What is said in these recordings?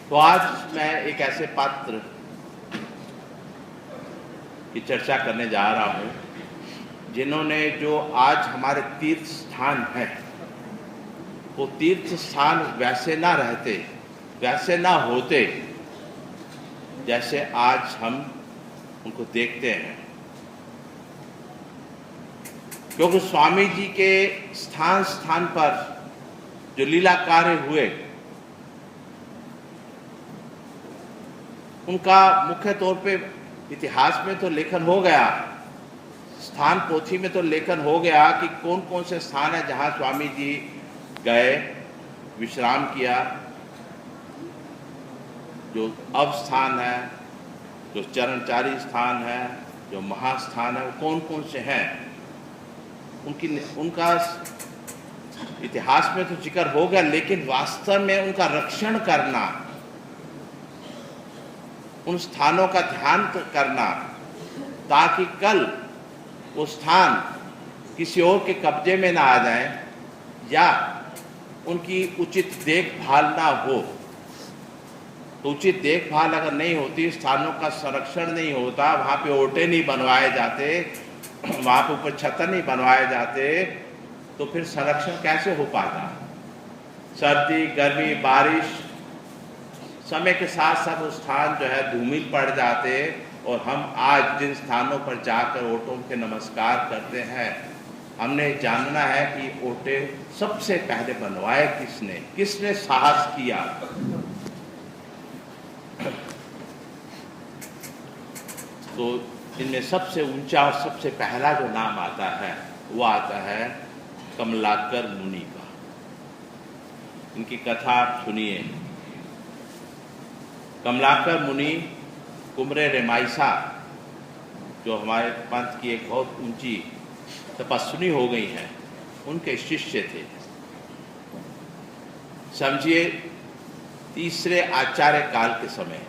तो आज मैं एक ऐसे पात्र की चर्चा करने जा रहा हूं जिन्होंने जो आज हमारे तीर्थ स्थान है वो तीर्थ स्थान वैसे ना रहते, वैसे ना होते जैसे आज हम उनको देखते हैं। क्योंकि स्वामी जी के स्थान स्थान पर जो लीला कार्य हुए उनका मुख्य तौर पे इतिहास में तो लेखन हो गया, स्थान पोथी में तो लेखन हो गया कि कौन कौन से स्थान है जहाँ स्वामी जी गए, विश्राम किया, जो अवस्थान है, जो चरणचारी स्थान है, जो महास्थान है, वो कौन कौन से हैं। उनका इतिहास में तो जिक्र हो गया, लेकिन वास्तव में उनका रक्षण करना, उन स्थानों का ध्यान करना, ताकि कल वो स्थान किसी और के कब्जे में ना आ जाए या उनकी उचित देखभाल ना हो। तो उचित देखभाल अगर नहीं होती, स्थानों का संरक्षण नहीं होता, वहाँ पे ओटे नहीं बनवाए जाते, वहाँ पे ऊपर छतर नहीं बनवाए जाते, तो फिर संरक्षण कैसे हो पाता। सर्दी, गर्मी, बारिश, समय के साथ साथ वो स्थान जो है धूमिल पड़ जाते। और हम आज जिन स्थानों पर जाकर ओटों के नमस्कार करते हैं, हमने जानना है कि ओटे सबसे पहले बनवाए किसने, किसने साहस किया। तो इनमें सबसे ऊंचा और सबसे पहला जो नाम आता है वो आता है कमलाकर मुनि का। इनकी कथा आप सुनिए। कमलाकर मुनि कुमरे रेमाइसा, जो हमारे पंथ की एक बहुत ऊंची तपस्विनी हो गई हैं, उनके शिष्य थे। समझिए तीसरे आचार्य काल के समय,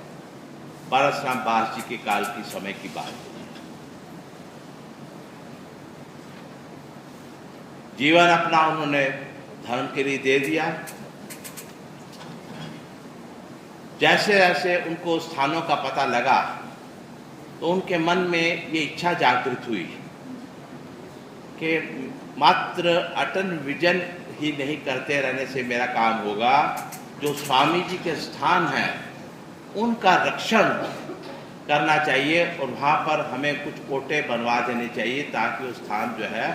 परशुराम दास जी के काल की समय की बात है। जीवन अपना उन्होंने धर्म के लिए दे दिया। जैसे जैसे उनको स्थानों का पता लगा तो उनके मन में ये इच्छा जागृत हुई कि मात्र अटल विजन ही नहीं करते रहने से मेरा काम होगा। जो स्वामी जी के स्थान हैं उनका रक्षण करना चाहिए और वहाँ पर हमें कुछ ओटे बनवा देने चाहिए, ताकि वो स्थान जो है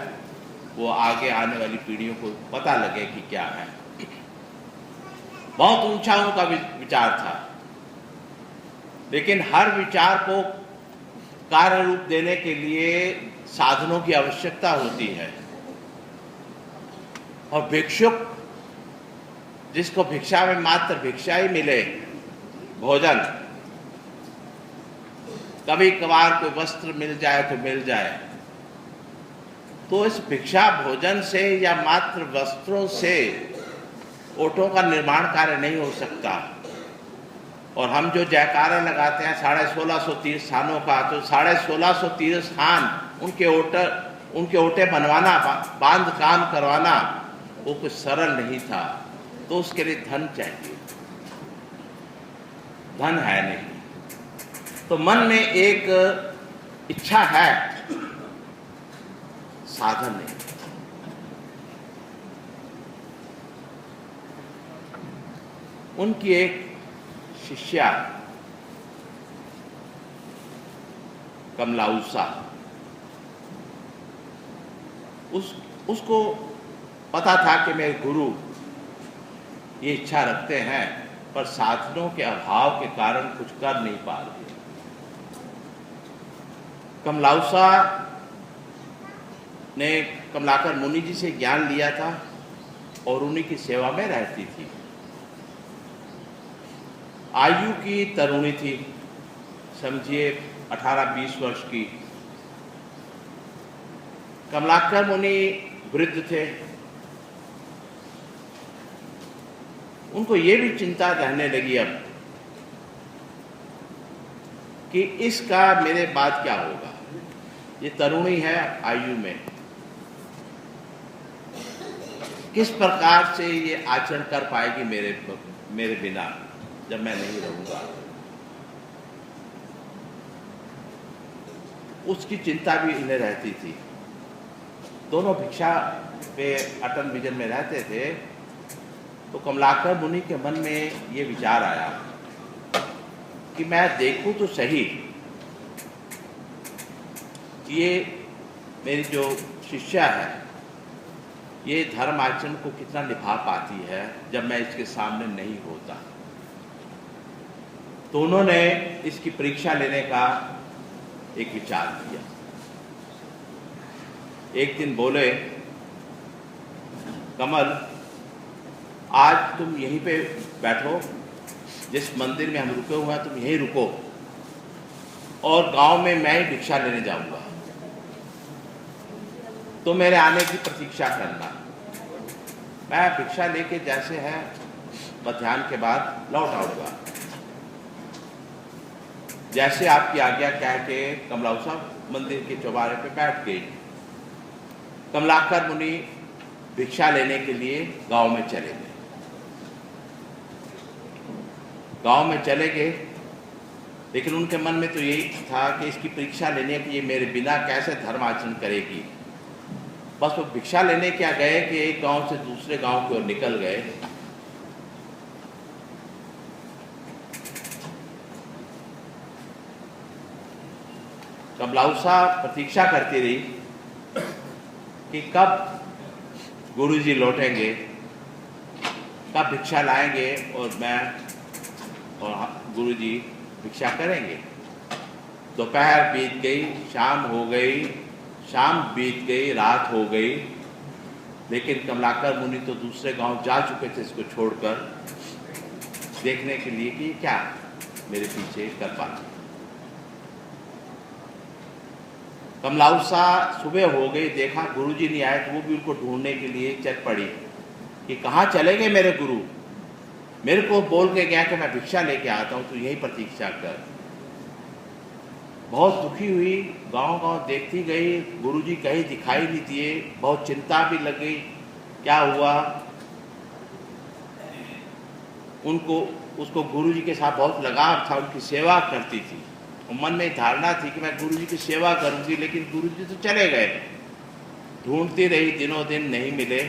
वो आगे आने वाली पीढ़ियों को पता लगे कि क्या है। बहुत ऊंचा उनका विचार था, लेकिन हर विचार को कार्य रूप देने के लिए साधनों की आवश्यकता होती है। और भिक्षुक जिसको भिक्षा में मात्र भिक्षा ही मिले, भोजन, कभी कभार कोई वस्त्र मिल जाए तो मिल जाए, तो इस भिक्षा भोजन से या मात्र वस्त्रों से ओटों का निर्माण कार्य नहीं हो सकता। और हम जो जयकारा लगाते हैं 1650 तीर्थ स्थानों का, तो 1650 तीर्थ स्थान उनके ओटे बनवाना, बांध काम करवाना वो कुछ सरल नहीं था। तो उसके लिए धन चाहिए, धन है नहीं। तो मन में एक इच्छा है, साधन नहीं। उनकी एक शिष्या कमलाउसा, उसको पता था कि मेरे गुरु ये इच्छा रखते हैं, पर साधनों के अभाव के कारण कुछ कर नहीं पा रहे। कमलाउसा ने कमलाकर मुनि जी से ज्ञान लिया था और उन्हीं की सेवा में रहती थी। आयु की तरुणी थी, समझिए 18-20 वर्ष की। कमलाकर मुनि वृद्ध थे। उनको ये भी चिंता रहने लगी अब कि इसका मेरे बाद क्या होगा। ये तरुणी है आयु में, किस प्रकार से ये आचरण कर पाएगी मेरे बिना। जब मैं नहीं रहूँगा। उसकी चिंता भी इन्हें रहती थी। दोनों भिक्षा पे अटल विजन में रहते थे। तो कमलाकर मुनि के मन में ये विचार आया कि मैं देखूं तो सही कि ये मेरी जो शिष्या है ये धर्म आचरण को कितना निभा पाती है जब मैं इसके सामने नहीं होता। तो उन्होंने इसकी परीक्षा लेने का एक विचार किया। एक दिन बोले, कमल आज तुम यहीं पे बैठो, जिस मंदिर में हम रुके हुए हैं तुम यहीं रुको, और गांव में मैं ही भिक्षा लेने जाऊंगा, तो मेरे आने की प्रतीक्षा करना। मैं भिक्षा लेके जैसे है मध्याह्न के बाद लौट आऊंगा। जैसे आपकी आज्ञा कह के कमलाउसा मंदिर के चौबारे पे बैठ गई। कमलाकर मुनि भिक्षा लेने के लिए गांव में चले गए। गांव में चले गए, लेकिन उनके मन में तो यही था कि इसकी परीक्षा लेने के लिए मेरे बिना कैसे धर्म आचरण करेगी। बस वो भिक्षा लेने क्या गए कि एक गांव से दूसरे गांव की ओर निकल गए। कमलाउसा प्रतीक्षा करती रही कि कब गुरुजी लौटेंगे, कब भिक्षा लाएंगे और मैं और गुरुजी भिक्षा करेंगे। दोपहर बीत गई, शाम हो गई, शाम बीत गई, रात हो गई, लेकिन कमलाकर मुनि तो दूसरे गांव जा चुके थे इसको छोड़कर, देखने के लिए कि क्या मेरे पीछे कर पाते। कमलाउसा सुबह हो गई, देखा गुरुजी नहीं आए, तो वो भी उनको ढूंढने के लिए चल पड़ी कि कहाँ चले गए मेरे गुरु। मेरे को बोल के गया कि मैं भिक्षा लेके आता हूँ, तो यही प्रतीक्षा कर। बहुत दुखी हुई, गांव-गांव देखती गई, गुरुजी कहीं दिखाई नहीं दिए। बहुत चिंता भी लग गई, क्या हुआ। उसको गुरुजी के साथ बहुत लगाव था, उनकी सेवा करती थी। मन में धारणा थी कि मैं गुरुजी की सेवा करूंगी, लेकिन गुरुजी तो चले गए। ढूंढती रही, दिनों दिन नहीं मिले,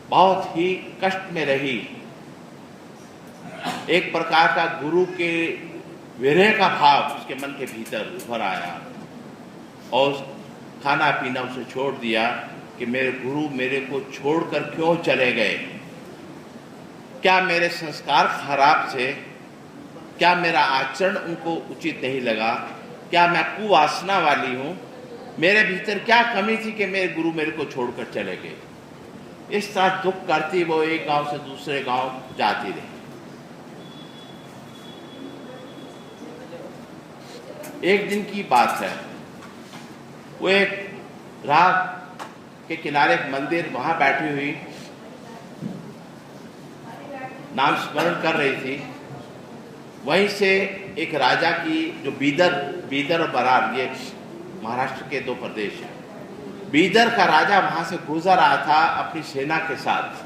बहुत ही कष्ट में रही। एक प्रकार का गुरु के विरह का भाव उसके मन के भीतर उभर आया और खाना पीना उसे छोड़ दिया कि मेरे गुरु मेरे को छोड़कर क्यों चले गए। क्या मेरे संस्कार खराब थे? क्या मेरा आचरण उनको उचित नहीं लगा? क्या मैं कुवासना वाली हूँ? मेरे भीतर क्या कमी थी कि मेरे गुरु मेरे को छोड़कर चले गए? इस तरह दुख करती वो एक गांव से दूसरे गांव जाती रही। एक दिन की बात है, वो एक राह के किनारे एक मंदिर, वहां बैठी हुई नाम स्मरण कर रही थी। वहीं से एक राजा की, जो बीदर और बरार, ये महाराष्ट्र के दो प्रदेश हैं, बीदर का राजा वहां से गुजर रहा था अपनी सेना के साथ।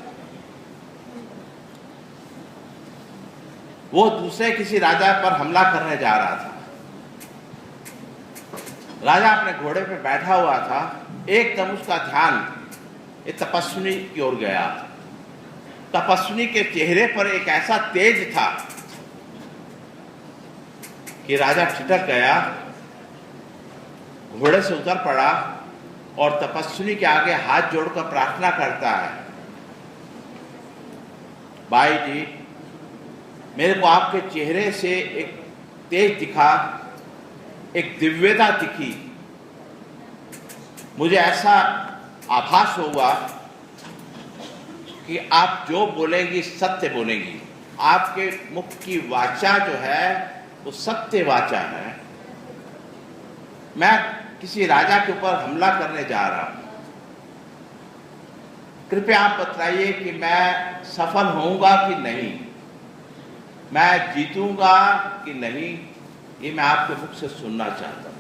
वो दूसरे किसी राजा पर हमला करने जा रहा था। राजा अपने घोड़े पे बैठा हुआ था, एकदम उसका ध्यान एक तपस्विनी की ओर गया। तपस्विनी के चेहरे पर एक ऐसा तेज था कि राजा ठिठक गया, घोड़े से उतर पड़ा और तपस्विनी के आगे हाथ जोड़कर प्रार्थना करता है, भाई जी, मेरे को आपके चेहरे से एक तेज दिखा, एक दिव्यता दिखी। मुझे ऐसा आभास हुआ कि आप जो बोलेंगी सत्य बोलेंगी। आपके मुख की वाचा जो है वो सत्य वाचा है। मैं किसी राजा के ऊपर हमला करने जा रहा हूं। कृपया आप बताइए कि मैं सफल होऊंगा कि नहीं, मैं जीतूंगा कि नहीं, ये मैं आपके मुख से सुनना चाहता हूं।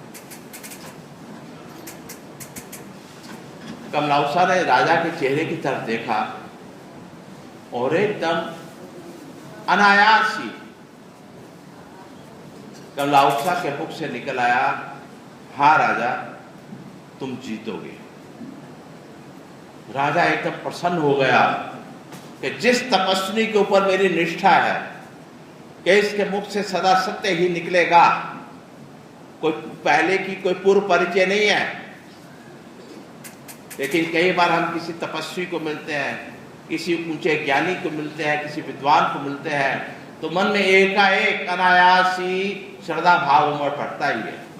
कमलाउसा ने राजा के चेहरे की तरफ देखा और एकदम अनायास ही कमलाउत्सा के मुख से निकल आया, हाँ राजा तुम जीतोगे। राजा एकदम प्रसन्न हो गया कि जिस तपस्वी के ऊपर मेरी निष्ठा है कि इसके मुख से सदा सत्य ही निकलेगा, कोई पहले की कोई पूर्व परिचय नहीं है। लेकिन कई बार हम किसी तपस्वी को मिलते हैं, किसी ऊंचे ज्ञानी को मिलते हैं, किसी विद्वान को मिलते हैं, तो मन में एकाएक अनायास ही श्रद्धा भाव उमड़ पड़ता ही है।